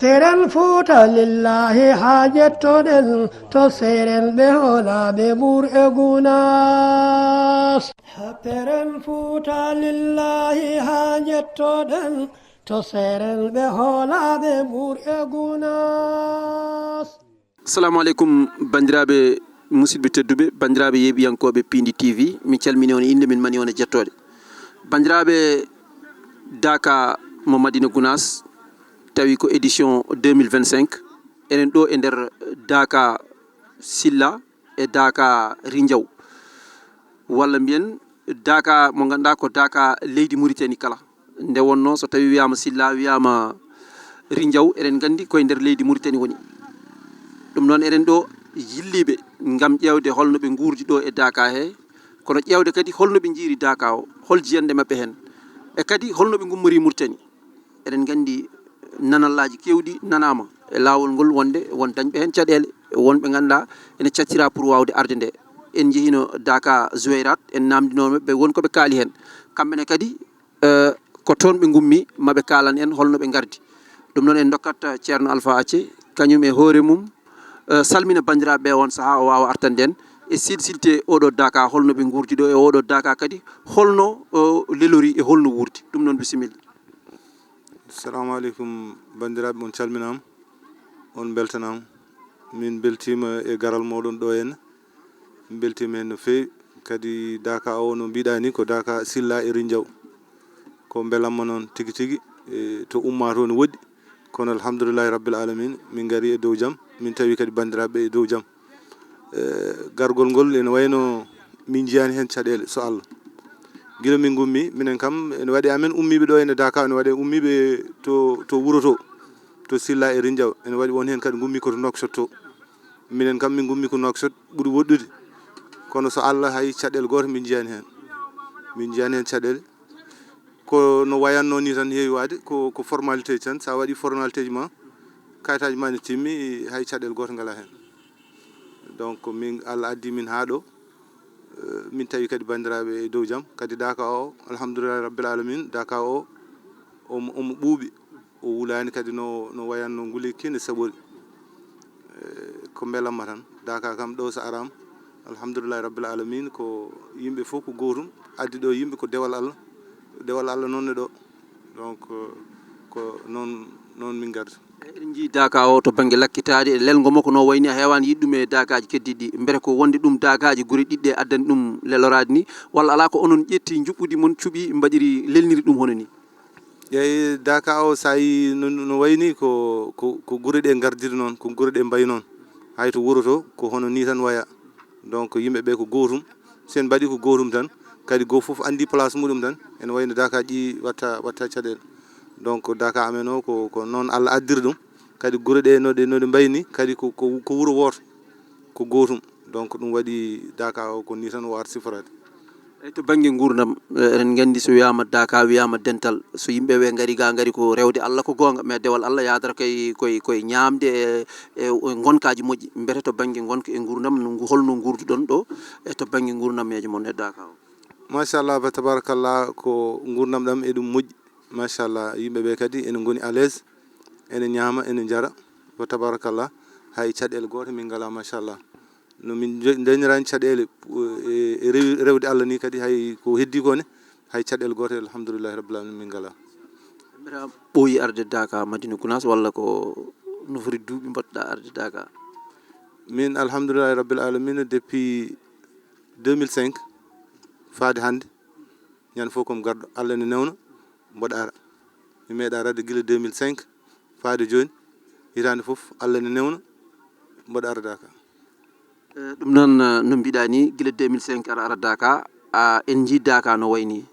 teren fuuta lillahi ha jettoɗen to seren ɓe hoolaɓe ɓur e gunas teren fuuta lillahi ha jettoɗen to seren ɓe hoolaɓe ɓur e gunas. assalamu aleykum bandiraɓe musidɓe tedduɓe bandiraɓe yeeɓiyankoɓe Pindi TV min calmini on inde min mani on e jettode bandiraɓe Daka mo Madina Gounass tawi ko édition 2025 enen ɗo e nder Daka Silla e Daka Rindiaw walla mbiyen Daka mo ganduɗa ko Daka leydi Mauritanie kala nde wonno so tawi wiyama Silla wiyama Rindiaw eɗen gandi koye nder leydi Mauritanie woni ɗum noon eɗen ɗo yilliɓe gam ƴewde holno ɓe gurdi ɗo e Daka he kono ƴewde kadi holno ɓe jiiri Daka o hol jiyande mabɓe hen e kadi holno ɓe gummori Mauritanie eɗen gandi nanallaji kewɗi nanama e lawol ngol wonde won dañɓe hen caɗele wonɓe ganduɗa ene cattira pour wawde arde nde en jeehino Daka Zoueyrat en namdinoɓe wonkoɓe kaali hen kamɓene kadi ko toon ɓe gummi maɓe kalan en holno ɓe gardi ɗum noon en dokkat ceerno Alpha Acce kañum e hoore mum salmina bandiraɓe on saaha o wawa artande en e silsilte oɗo Daka holno ɓe gurdi ɗo e oɗo Daka kadi holno lelori e holno wurdi ɗum noon bisimilla. Assalamu aleykum bandiraɓe on calminama on beltanama min beltima e garal moɗon ɗo henna min beltima hen no fewi kadi Daka o no mbiɗa ni ko Daka Silla e Rindiaw ko beelamma noon tigui tigui to umma to no woɗɗi kono alhamdoulillahi rabbil alamina min gari e dow jaam min tawi kadi bandiraɓe e dow jaam gargol ngol ene wayno min jiyani hen caɗele so Allah guila min gummi minen kam ene waɗi amen ummiɓe ɗo ene Daka ene waɗi ummiɓe to wuuro to Silla e Rindiaw ene waɗi won hen kadi gummi koto Nouakchott to minen kam min gummi ko Nouakchott ɓuuri woɗɗude kono so Allah hay caɗele goto min jiyani hen caɗele ko no wayanno ni tan heewi wade ko formalité tan sa waɗi formalité ji ma kayitaji ma ne timmi hay caɗele goto ngala hen donc min Allah addi min ha ɗo min tawi kadi bandiraɓe e dow jaam kadi Daka o alhamdoulillahi rabbil alamin Daka o omo ɓuuɓi o wulani kadi no wayanno nguleyki ne saɓori ko beelamma tan Daka kam ɗo so arama alhamdoulillahi rabbil alamin ko yimɓe foof ko gotum addi ɗo yimɓe ko dewal Allah noon ne ɗo donc ko noon min gardi eɗen jii Daka o to banggue lakkitade e lelgo makko no wayni a hewani yiɗɗum e Dakaji keddiɗi beele ko wonde ɗum Dakaji guure ɗiɗɗe addani ɗum lelorade ni walla ala ko onon ƴetti juɓɓudi mon cuuɓi mbaɗiri lelniri ɗum hono ni yeyi Daka o sa yi no wayni ko guure ɗe gardiri noon ko guure ɗe mbayi noon hay to wuuro to ko hono ni tan waya donc yimɓeɓe ko gotum sen mbaɗi ko gotum tan kadi go foof andi place muɗum tan ene wayno Daka ƴi watta caɗele donc Daka amen o ko noon Allah addiri ɗum kadi guure ɗe no ɗe mbayni kadi ko wuuro woto ko gotum donc ɗum waɗi Daka o ko ni tan o arti siforade eyyi to banggue gurdam eɗen gandi so wiyama Daka wiyama dental so yimɓeɓe gari ko rewde Allah ko gonga mais dewal Allah yadata koye ñamde e gonkaji moƴƴi beete to banggue gonka e gurdam holno gurduɗon ɗo e to banggue gurdammeje mon e Daka o machallah fa tabarakallah ko gurdam ɗam e ɗum moƴƴi machallah yimɓeɓe kadi ene goni à l'aise ene ñama ene jara fa tabarakallah hay caɗele goto min ngala machallah no min dañirani caɗele e rewde Allah ni kadi hay ko heddi ko ne hay caɗele goto alhamdoulillahi rabbil alamin min ngala mbiɗa ɓooyi arde Daka Madina Gounass walla ko nofori duuɓi mbattuɗa arde Daka min alhamdoulillahi rabbil alamin depuis 2005 faade hande ñande fof komi garɗo Allah ne newna mboɗo ara mi meeɗa arade guila 2005 faade joni hitande foof Allah ne newna mboɗo ara Daka ɗum noon no mbiɗa ni guila 2005 ara Daka en jii Daka no wayni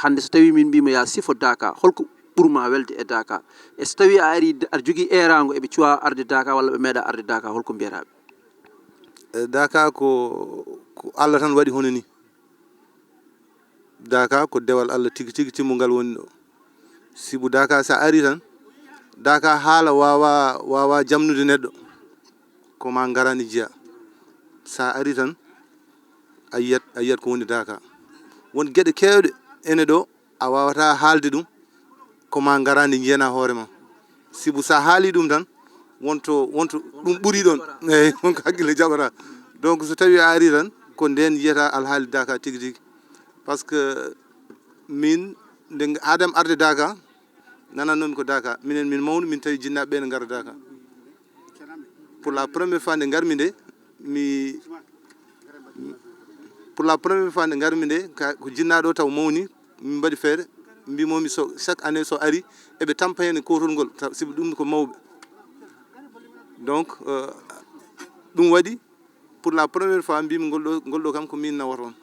hande so tawi min mbima ya sifo Daka holko ɓuurma welde e Daka e so tawi a ari aɗa jogui erago eɓe cuwa arde Daka walla ɓe meeɗa arde Daka holko mbiyataɓe Daka ko Allah tan waɗi hono ni Daka ko dewal Allah tigui timmugal woni ɗo sibu Daka sa ari tan Daka haala wawa jamnude neɗɗo koma garani jiya sa ari tan a yiyat ko woni Daka won gueɗe kewɗe ene ɗo a wawata haalde ɗum koma garani jiyana hoorema sibu sa haali ɗum tan wonto ɗum ɓuri ɗon eyyi wonko hakkille jaɓata donc so tawi a ari tan ko nden yiyata alhaali Dakar tigui tigui par ce que min nde adam arde Dakar nanannomi ko Dakar minen min mawni min tawi jinnaɓe ne gara Dakar pour la première fois nde garmi nde pour la première fois nde garmi nde ko jinnaɗo taw mawni min mbaɗi feere mbimomi so chaque année so ari eɓe tampa hen kotol ngol sibu ɗum ko mawɓe donc ɗum waɗi pour la première fois mbimi ngol ɗo kam ko min nawata on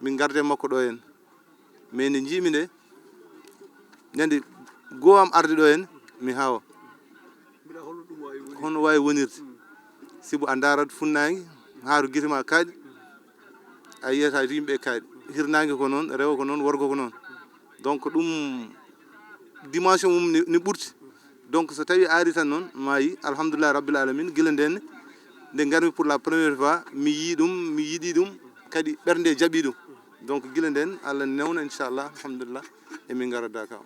min garde makko ɗo hen mais nde jiimi nde ñande goo am arde ɗo hen mi hawa hono wawi wonirde sibu a darat funnangue haaru guite ma kaaɗi a yiyata yimɓe kaaɗi hirnangue ko noon rewo ko noon worgo ko noon donc ɗum dimension mum ne ɓurti donc so tawi ari tan noon ma yi alhamdulillah rabbil alamin guila nden nde garmi pour la première fois mi yiiɗi ɗum kadi ɓernde jaaɓi ɗum donc guila nden Allah newna inchallah alhamdulillah emin gara Dakar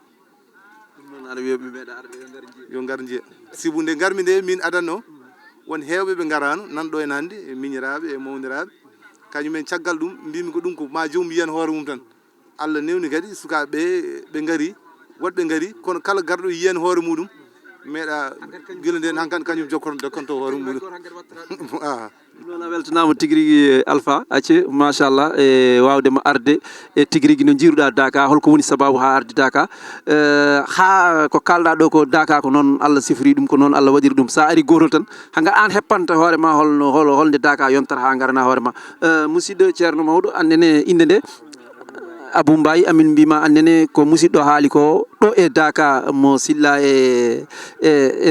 yo gar jiya sibu nde garmi nde min adanno won hewɓe ɓe garano nanɗo en hannde e miñiraɓe e mawniraɓe kañumen caggal ɗum mbimi ko ɗum ko ma jomum yiyan hoore mum tan Allah newni kadi sukaɓe ɓe gari woɗɓe gari kono kala garɗo yiyan hoore muɗum meeɗa guila nden hankkadi kañum jokkonto hoore muɗum noon a weltanama tigui rigui Alpha acce machallah e wawdema arde e tigui rigui no jiiruɗa Dakar holko woni sababu ha arde Dakar ha ko kalɗa ɗo ko Dakar ko noon Allah sifori ɗum ko noon Allah waɗiri ɗum sa ari gotol tan hanga an heppanta hoorema holnde Dakar yontata ha garana hoorema musidɗo ceerno Maodo annene inde nde Abou Mbaye amin mbima annene ko musidɗo haali ko ɗo e Dakar mo silla e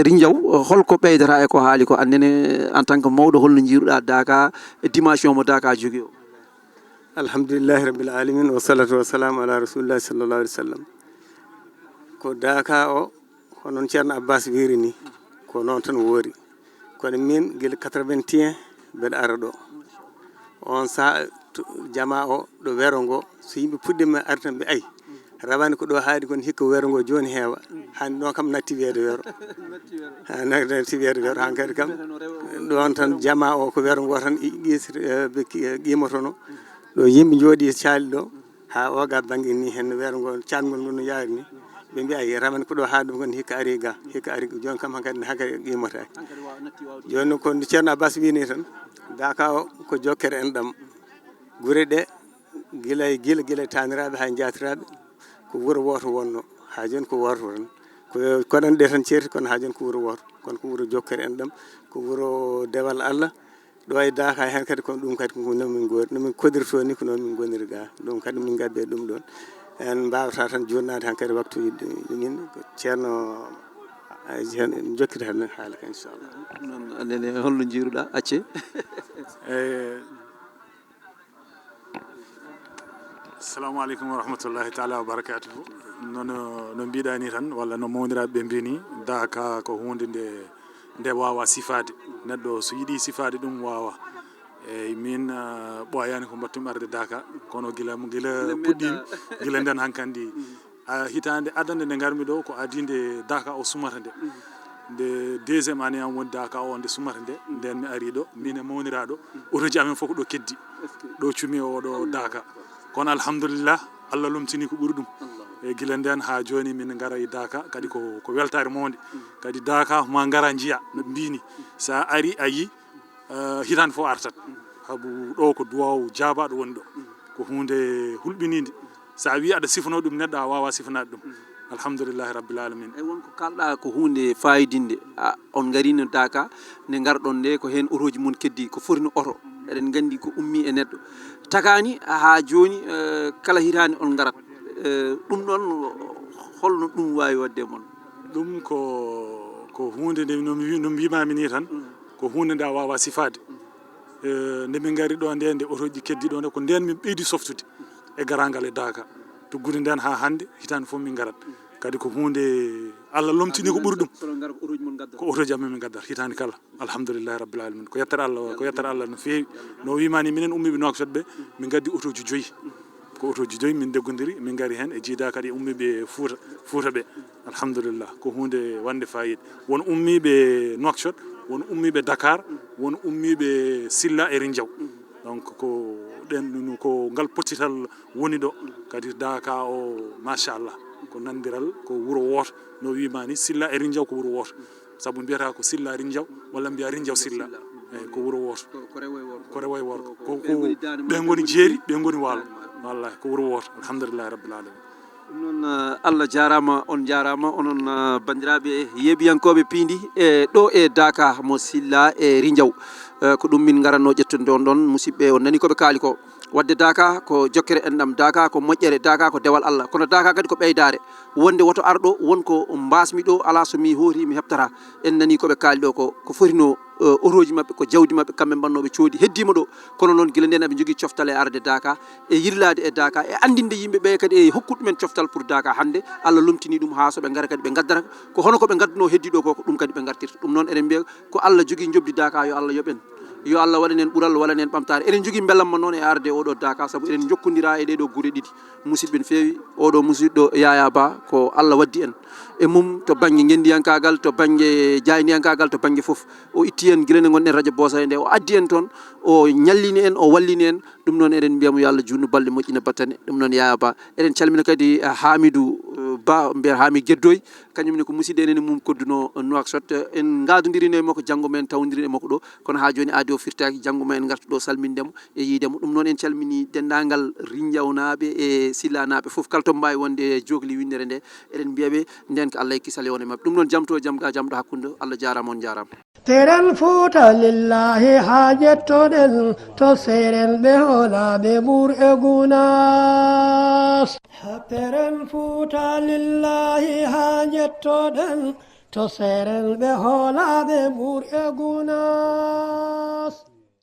Rindiaw holko ɓeydata e ko haali ko annene en tant que mawɗo holno jiiruɗa Dakar e dimension mo Dakar jogui o alhamdulillahi rabbil alamin wa salatu wassalamu ala rasulillahi sallallahu alih w sallam ko Dakar o honon ceerno Abbas wiri ni ko noon tan woori kono min guila 81 mbeɗa ara ɗo on saa jama o ɗo wero ngo so yimɓe puɗɗima ari tan ɓe ayi rawani ko ɗo haadi kon hikka wero ngo joni heewa hande ɗon kam natti wiyede wero natti wiyede wero hankkadi kam ɗon tan jama o ko wero ngo tan qimotono ɗo yimɓe jooɗi caali ɗo ha oga banggue ni hen wero ngo catgol ngol no yaari ni ɓe mbi ay rawani ko ɗo haadi ɗum kon hikka ari ga hikka ari joni kam hankkadi qimotaki joni ko ceerno Abbas wini tan Dakar o ko jokkere enɗam guure ɗe gila taniraɓe hay jatiraɓe ko wuuro woto wonno ha joni ko worto tan koɗon ɗe tan ceerti kono ha joni ko wuuro woto kono ko wuuro jokkere enɗam ko wuuro dewal Allah ɗo e Dakar hen kadi kono ɗum kadi ko nomin kodirto ni ko noon min goniri ga ɗum kadi min gadde ɗum ɗon en mbawata tan jurnade hankkadi waktu min ceerno jokkita tan haala ka inchallah noon annene holno jiiruɗa acce assalamu aleykum wa rahmatullahi taala wa barakatuhu no mbiɗa ni tan walla no mawniraɓe ɓe mbini Dakar ko hunde nde wawa sifade neɗɗo so yiiɗi sifade ɗum wawa eyyi min ɓoyani ko mbattumi arde Dakar kono gila puɗɗimi gila nden hankkandi hitande adande nde garmi ɗo ko adinde Dakar o sumata nde deuxiéme année am woni Dakar o nde sumata nden mi ari ɗo min e mawniraɗo otoji amen fof ko ɗo keddi ɗo cumi o ɗo Dakar kono alhamdulillah Allah lomtini ko ɓuuri ɗum e guila nden ha joni min gara e Dakar kadi ko weltare mawde kadi Dakar ma gara jiiya no mbini sa ari a yi hitande fof artat saabu ɗo ko duwaw jabaɗo woni ɗo ko hunde hulɓinide sa wi aɗa sifano ɗum neɗɗo a wawa sifanade ɗum alhamdulillahi rabbil alamin e wonko kalɗa ko hunde fayidinde on garino Dakar nde garɗon nde ko hen otoji mun keddi ko foti no oto eɗen gandi ko ummi e neɗɗo takani ha joni kala hitande on garat ɗum ɗon holno ɗum wawi wadde moon ɗum ko hunde nde no mbimami ni tan ko hunde nde a wawa sifade nde min gari ɗo nde otoji keddi ɗo nde ko nden min ɓeydi softude e garagal e Dakar to guure nden ha hande hitande fof min garat kadi ko hunde Allah lomtini ko ɓuuri ɗum ko otoji amen min gaddata hitande kala alhamdulillahi rabbil alamin ko yettere Allah no fewi no wimani minen ummiɓe Nouakchott ɓe min gaddi otoji 5 ko otoji 2 min deggodiri min gari hen e jiida kadi ummiɓe Fouta ɓe alhamdulillah ko hunde wande fayida won ummiɓe Nouakchott won ummiɓe Dakar won ummiɓe Silla e Rindiaw donc ko ɗen ko ngal poccital woni ɗo kadi Daka o machallah ko nandiral ko wuro woto no wimani Silla e Rindiaw ko wuro woto saabu mbiyata ko Silla Rindiaw walla mbiya Rindiaw Silla eyyi ko wuro woto ko rewoy worko ko ɓe goni jeeri ɓe goni waalo wallahi ko wuro woto alhamdulillahi rabbil alamin ɗum noon Allah jarama on jarama onon bandiraɓe yeeɓiyankoɓe piindi e ɗo e Daka mo Silla e Rindiaw ko ɗum min garanno ƴettude on ɗon musidɓe on nani koɓe kaali ko wadde Daka ko jokkere enɗam Daka ko moƴƴere Daka ko dewal Allah kono Daka kadi ko ɓeydare wonde woto arɗo wonko mbasmi ɗo ala so mi hooti mi heɓtata en nani koɓe kaali ɗo ko forino oroji mabɓe ko jawdi mabɓe kamɓe mbannoɓe coodi heddima ɗo kono noon guila nden aɓe jogui coftal e arde Daka e yirlade e Daka e andinde yimɓeɓe kadi e hokkude ɗumen coftal pour Daka hande Allah lomtini ɗum ha soɓe gara kadi ɓe gaddata ko hono koɓe gadduno heddi ɗo ko ɗum kadi ɓe gartirta ɗum noon eɗen mbiya ko Allah jogui jobdi Daka yo Allah yoɓen yo Allah waɗan en ɓuural waɗan en ɓamtare eɗen jogui bellamma noon e arde oɗo Daka saabu eɗen jokkodira e ɗeɗo guure ɗiɗi musidɓe no fewi oɗo musidɗo Yaya Ba ko Allah waddi en e mum to banggue gendiyankagal to banggue jayniyankagal to banggue foof o itti en guila nde gonɗen radio Bosaye nde o addi en toon o ñallini en o wallini en ɗum noon eɗen mbiyamo yo Allah junnu balɗe moƴƴina battane ɗum noon Yaya Ba eɗen calmina kadi Hamidou Ba mbiyata Hamidou Gueddoy kañumne ko musidɗo enen mum kodduno Nouakchott en gadodirino e makko janggo men tawdiri e makko ɗo kono ha joni aadi o firtaki janggo ma en gartu ɗo salmindemo e yiidemo ɗum noon en calmini dendagal Rindiaw naɓe e Silla naɓe foof kala to mbawi wonde e jogli windere nde eɗen mbiyaɓe nden ko Allah e kisale won e mabɓe ɗum noon jaam to jaam ga jaam ɗo hakkude Allah jarama on jarama teren Fouta lillahi ha jettoɗen to seren ɓe hoolaɓe ɓuur e gunas teren Fouta lillahi ha jettoɗen to seren ɓe hoolaɓe ɓuur e gunas